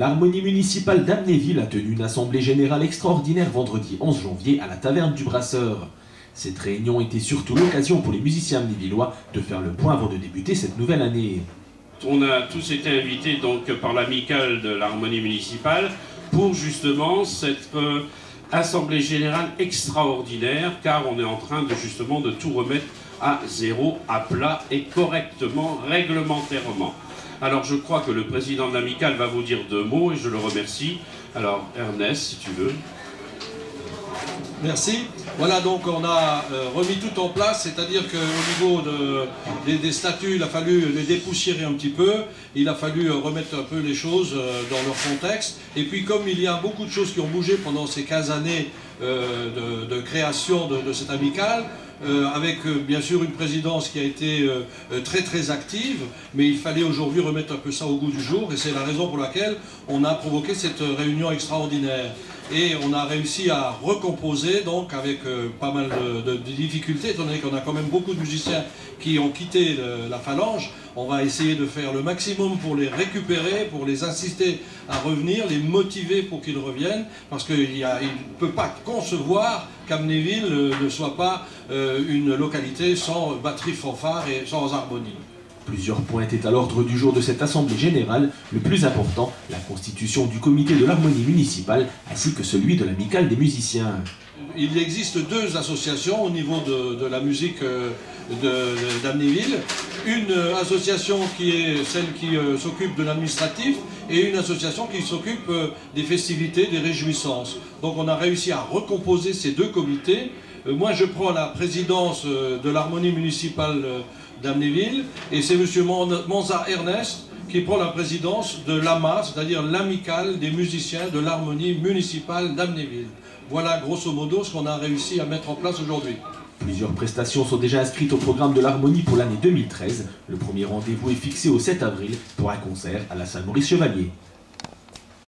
L'harmonie municipale d'Amnéville a tenu une assemblée générale extraordinaire vendredi 11 janvier à la taverne du Brasseur. Cette réunion était surtout l'occasion pour les musiciens amnévillois de faire le point avant de débuter cette nouvelle année. On a tous été invités donc par l'amicale de l'harmonie municipale pour justement cette assemblée générale extraordinaire, car on est en train de tout remettre à zéro, à plat et correctement, réglementairement. Alors je crois que le président de l'amicale va vous dire 2 mots et je le remercie. Alors Ernest, si tu veux. Merci. Voilà, donc on a remis tout en place, c'est-à-dire qu'au niveau des statuts, il a fallu les dépoussiérer un petit peu, il a fallu remettre un peu les choses dans leur contexte. Et puis comme il y a beaucoup de choses qui ont bougé pendant ces 15 années de création de cette amicale, avec bien sûr une présidence qui a été très active, mais il fallait aujourd'hui remettre un peu ça au goût du jour, et c'est la raison pour laquelle on a provoqué cette réunion extraordinaire. Et on a réussi à recomposer, donc avec pas mal de difficultés, étant donné qu'on a quand même beaucoup de musiciens qui ont quitté la phalange. On va essayer de faire le maximum pour les récupérer, pour les inciter à revenir, les motiver pour qu'ils reviennent, parce qu'il ne peut pas concevoir qu'Amnéville ne soit pas une localité sans batterie fanfare et sans harmonie. Plusieurs points étaient à l'ordre du jour de cette assemblée générale. Le plus important, la constitution du comité de l'harmonie municipale ainsi que celui de l'amicale des musiciens. Il existe 2 associations au niveau de la musique d'Amnéville. Une association qui est celle qui s'occupe de l'administratif et une association qui s'occupe des festivités, des réjouissances. Donc on a réussi à recomposer ces 2 comités. Moi je prends la présidence de l'harmonie municipale d'Amnéville, et c'est M. Monza Ernest qui prend la présidence de l'AMA, c'est-à-dire l'amicale des musiciens de l'harmonie municipale d'Amnéville. Voilà grosso modo ce qu'on a réussi à mettre en place aujourd'hui. Plusieurs prestations sont déjà inscrites au programme de l'harmonie pour l'année 2013. Le premier rendez-vous est fixé au 7 avril pour un concert à la salle Maurice Chevalier.